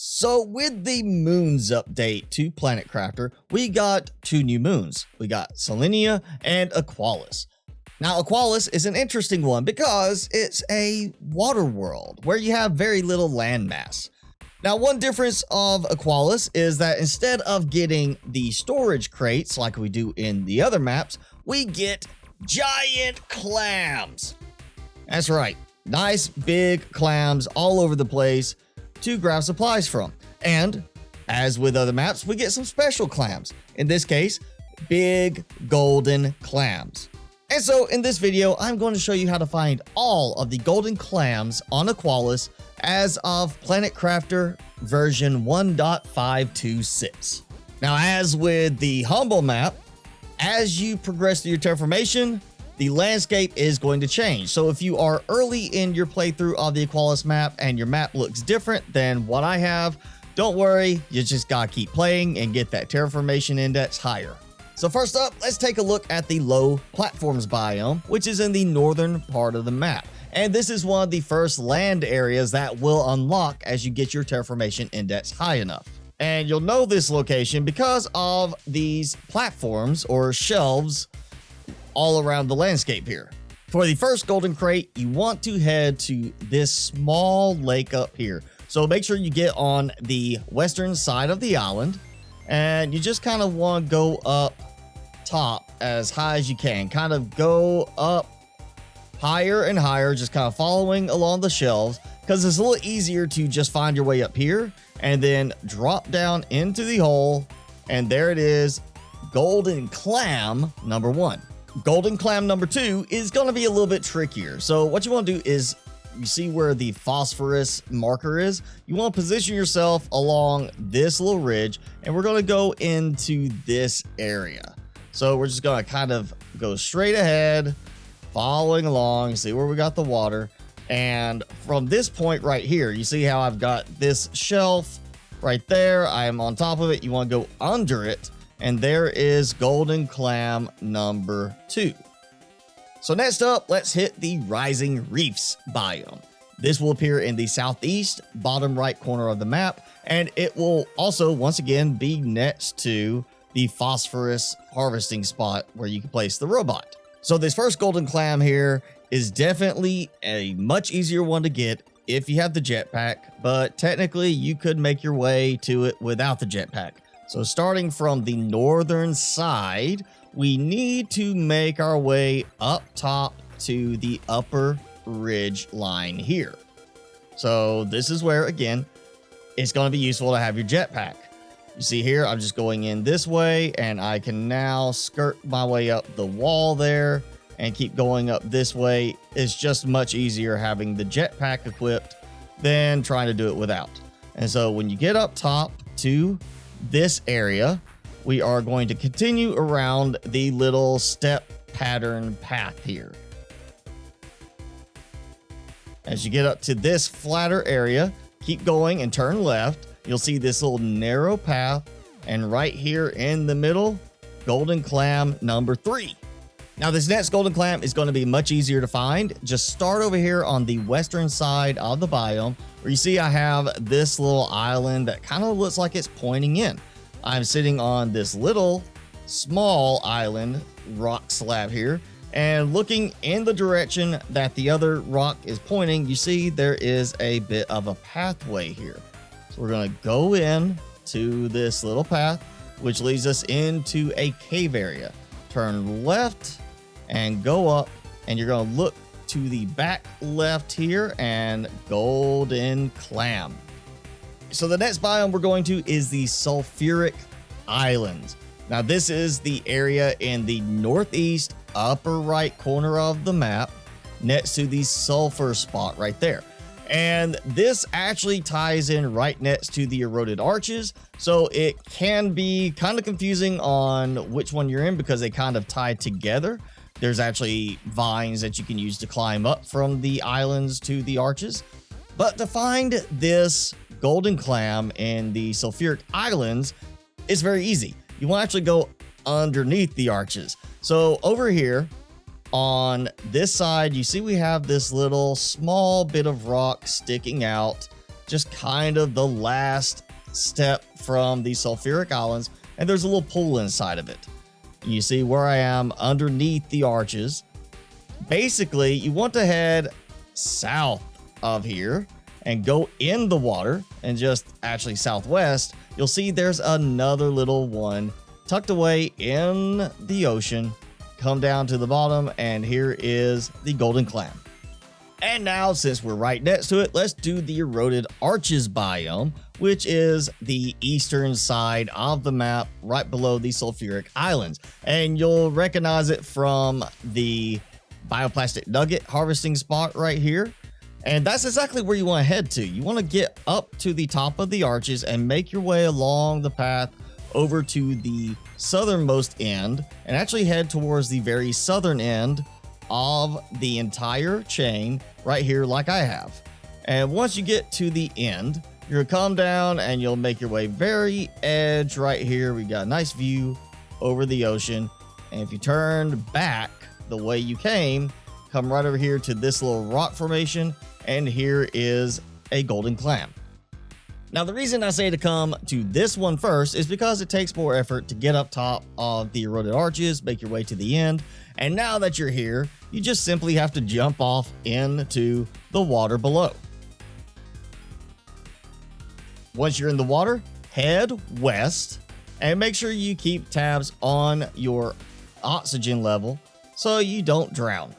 So with the moons update to Planet Crafter, we got two new moons. We got Selenia and Aqualis. Now Aqualis is an interesting one because it's a water world where you have very little landmass. Now one difference of Aqualis is that instead of getting the storage crates like we do in the other maps, we get giant clams. That's right, nice big clams all over the place to grab supplies from. And as with other maps, we get some special clams. In this case, big golden clams. And so in this video, I'm going to show you how to find all of the golden clams on Aqualis as of Planet Crafter version 1.526. Now, as with the Humble map, as you progress through your terraformation, the landscape is going to change. So if you are early in your playthrough of the Aqualis map and your map looks different than what I have, don't worry, you just gotta keep playing and get that terraformation index higher. So first up, let's take a look at the low platforms biome, which is in the northern part of the map. And this is one of the first land areas that will unlock as you get your terraformation index high enough. And you'll know this location because of these platforms or shelves all around the landscape here. For the first golden crate, you want to head to this small lake up here. So make sure you get on the western side of the island, and you just kind of want to go up top as high as you can. Kind of go up higher and higher, just kind of following along the shelves, because it's a little easier to just find your way up here and then drop down into the hole, and there it is, golden clam number 1. Golden clam number 2 is going to be a little bit trickier. So what you want to do is, you see where the phosphorus marker is? You want to position yourself along this little ridge, and we're going to go into this area. So we're just going to kind of go straight ahead, following along, see where we got the water. And from this point right here, you see how I've got this shelf right there. I am on top of it. You want to go under it. And there is golden clam number 2. So next up, let's hit the Rising Reefs biome. This will appear in the southeast, bottom right corner of the map, and it will also, once again, be next to the phosphorus harvesting spot where you can place the robot. So this first golden clam here is definitely a much easier one to get if you have the jetpack, but technically you could make your way to it without the jetpack. So starting from the northern side, we need to make our way up top to the upper ridge line here. So this is where, again, it's going to be useful to have your jetpack. You see here, I'm just going in this way, and I can now skirt my way up the wall there and keep going up this way. It's just much easier having the jetpack equipped than trying to do it without. And so when you get up top to this area, we are going to continue around the little step pattern path here. As you get up to this flatter area, keep going and turn left. You'll see this little narrow path, and right here in the middle, golden clam number 3. Now this next golden clam is going to be much easier to find. Just start over here on the western side of the biome, where you see I have this little island that kind of looks like it's pointing in. I'm sitting on this little small island rock slab here, and looking in the direction that the other rock is pointing, you see there is a bit of a pathway here. So we're going to go in to this little path, which leads us into a cave area. Turn left and go up, and you're going to look to the back left here, and golden clam. So the next biome we're going to is the Sulfuric Islands. Now this is the area in the northeast upper right corner of the map, next to the sulfur spot right there. And this actually ties in right next to the Eroded Arches, so it can be kind of confusing on which one you're in because they kind of tie together. There's actually vines that you can use to climb up from the islands to the arches. But to find this golden clam in the Sulfuric Islands, it's very easy. You want to actually go underneath the arches. So over here on this side, you see we have this little small bit of rock sticking out just kind of the last step from the Sulfuric Islands, and there's a little pool inside of it. You see where I am underneath the arches. Basically, you want to head south of here and go in the water, and just actually southwest, you'll see there's another little one tucked away in the ocean. Come down to the bottom, and here is the golden clam. And now, since we're right next to it, let's do the Eroded Arches biome, which is the eastern side of the map right below the Sulfuric Islands. And you'll recognize it from the bioplastic nugget harvesting spot right here. And that's exactly where you want to head to. You want to get up to the top of the arches and make your way along the path over to the southernmost end, and actually head towards the very southern end of the entire chain right here, like I have. And once you get to the end, you're gonna come down and you'll make your way very edge right here. We got a nice view over the ocean. And if you turn back the way you came, come right over here to this little rock formation, and here is a golden clam. Now, the reason I say to come to this one first is because it takes more effort to get up top of the Eroded Arches, make your way to the end. And now that you're here, you just simply have to jump off into the water below. Once you're in the water, head west and make sure you keep tabs on your oxygen level so you don't drown.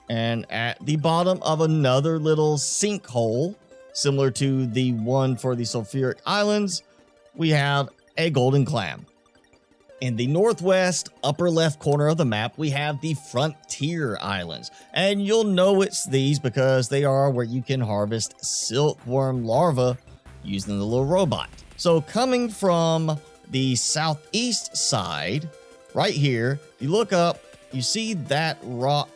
And at the bottom of another little sinkhole, similar to the one for the Sulfuric Islands, we have a golden clam. In the northwest upper left corner of the map, we have the Frontier Islands. And you'll know it's these because they are where you can harvest silkworm larvae using the little robot. So coming from the southeast side, right here, if you look up, you see that rock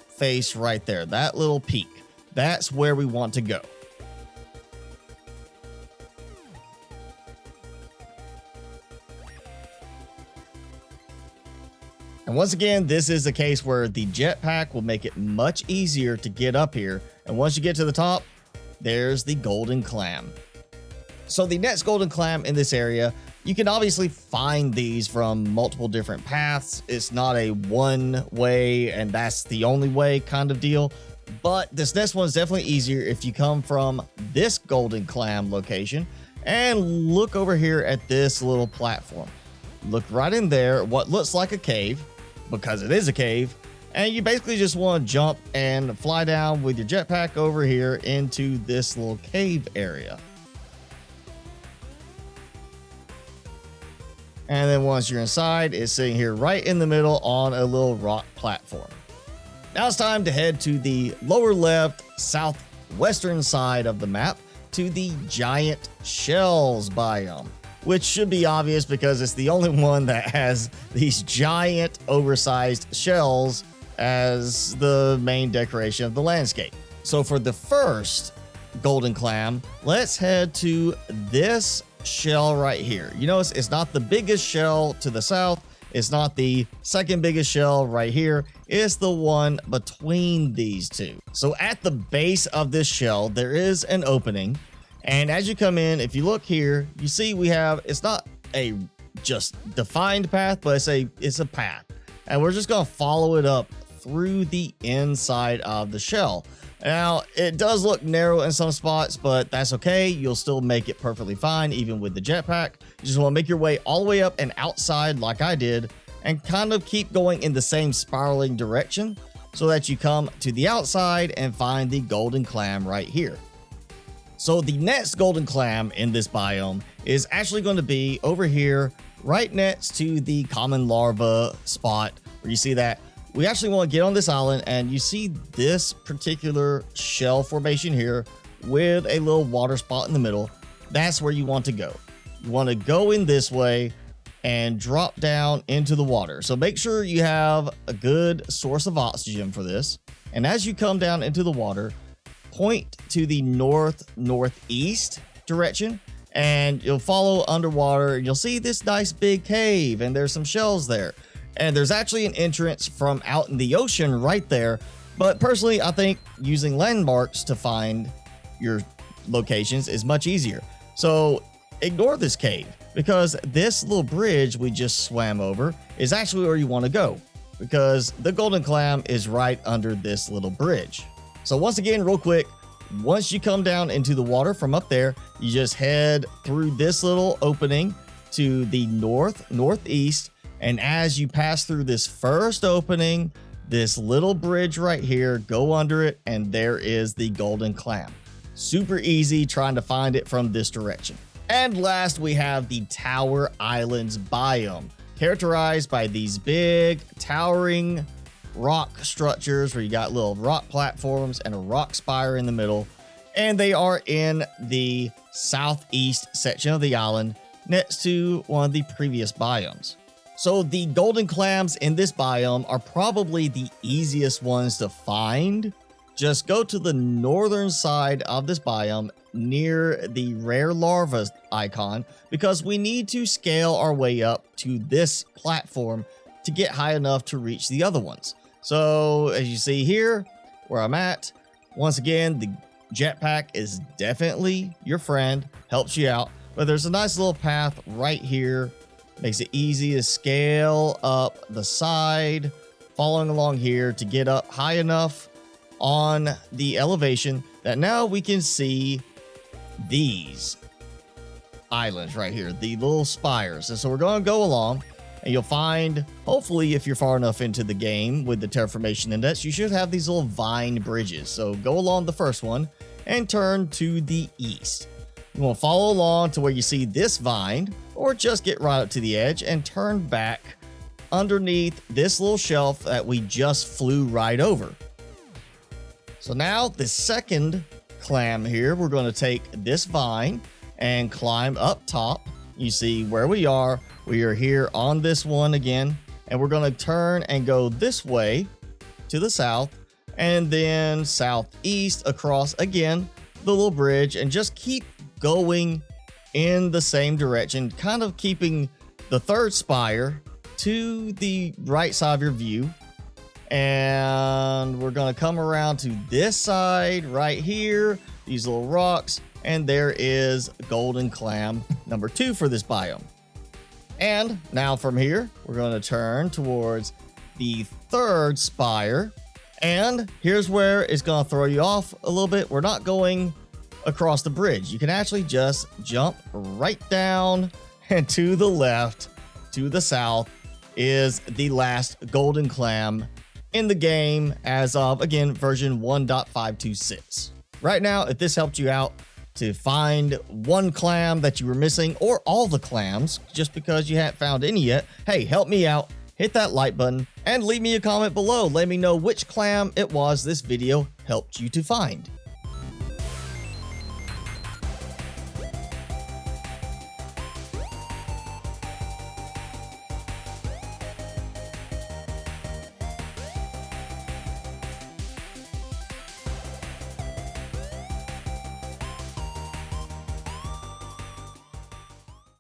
face right there, that little peak. That's where we want to go. And once again, this is a case where the jetpack will make it much easier to get up here. And once you get to the top, there's the golden clam. So the next golden clam in this area, you can obviously find these from multiple different paths. It's not a one way and that's the only way kind of deal. But this next one is definitely easier if you come from this golden clam location and look over here at this little platform. Look right in there, what looks like a cave, because it is a cave. And you basically just want to jump and fly down with your jetpack over here into this little cave area. And then once you're inside, it's sitting here right in the middle on a little rock platform. Now it's time to head to the lower left southwestern side of the map to the giant shells biome, which should be obvious because it's the only one that has these giant oversized shells as the main decoration of the landscape. So for the first golden clam, let's head to this shell right here. You notice it's not the biggest shell to the south. It's not the second biggest shell right here. It's the one between these two. So at the base of this shell, there is an opening. And as you come in, if you look here, you see we have, it's not a just defined path, but it's a path. And we're just going to follow it up through the inside of the shell. Now, it does look narrow in some spots, but that's okay. You'll still make it perfectly fine, even with the jetpack. You just want to make your way all the way up and outside like I did, and kind of keep going in the same spiraling direction so that you come to the outside and find the golden clam right here. So the next golden clam in this biome is actually going to be over here right next to the common larva spot where you see that. We actually want to get on this island, and you see this particular shell formation here with a little water spot in the middle. That's where you want to go. You want to go in this way and drop down into the water. So make sure you have a good source of oxygen for this. And as you come down into the water, point to the northeast direction and you'll follow underwater and you'll see this nice big cave, and there's some shells there. And there's actually an entrance from out in the ocean right there. But personally, I think using landmarks to find your locations is much easier. So ignore this cave, because this little bridge we just swam over is actually where you want to go, because the golden clam is right under this little bridge. So once again, real quick, once you come down into the water from up there, you just head through this little opening to the northeast. And as you pass through this first opening, this little bridge right here, go under it, and there is the golden clam. Super easy trying to find it from this direction. And last, we have the Tower Islands biome, characterized by these big towering rock structures where you got little rock platforms and a rock spire in the middle. And they are in the southeast section of the island, next to one of the previous biomes. So the golden clams in this biome are probably the easiest ones to find. Just go to the northern side of this biome near the rare larva icon, because we need to scale our way up to this platform to get high enough to reach the other ones. So as you see here where I'm at, once again, the jetpack is definitely your friend, helps you out, but there's a nice little path right here. Makes it easy to scale up the side, following along here to get up high enough on the elevation that now we can see these islands right here, the little spires. And so we're going to go along, and you'll find, hopefully, if you're far enough into the game with the terraformation index, you should have these little vine bridges. So go along the first one and turn to the east. You want to follow along to where you see this vine, or just get right up to the edge and turn back underneath this little shelf that we just flew right over. So now the second clam here, we're going to take this vine and climb up top. You see where we are. We are here on this one again, and we're going to turn and go this way to the south, and then southeast across again the little bridge, and just keep going in the same direction, kind of keeping the third spire to the right side of your view. And we're going to come around to this side right here, these little rocks, and there is golden clam number 2 for this biome. And now from here, we're going to turn towards the third spire, and here's where it's going to throw you off a little bit. We're not going across the bridge. You can actually just jump right down, and to the left, to the south, is the last golden clam in the game as of, again, version 1.526. Right now, if this helped you out to find one clam that you were missing, or all the clams, just because you haven't found any yet, hey, help me out. Hit that like button and leave me a comment below. Let me know which clam it was this video helped you to find.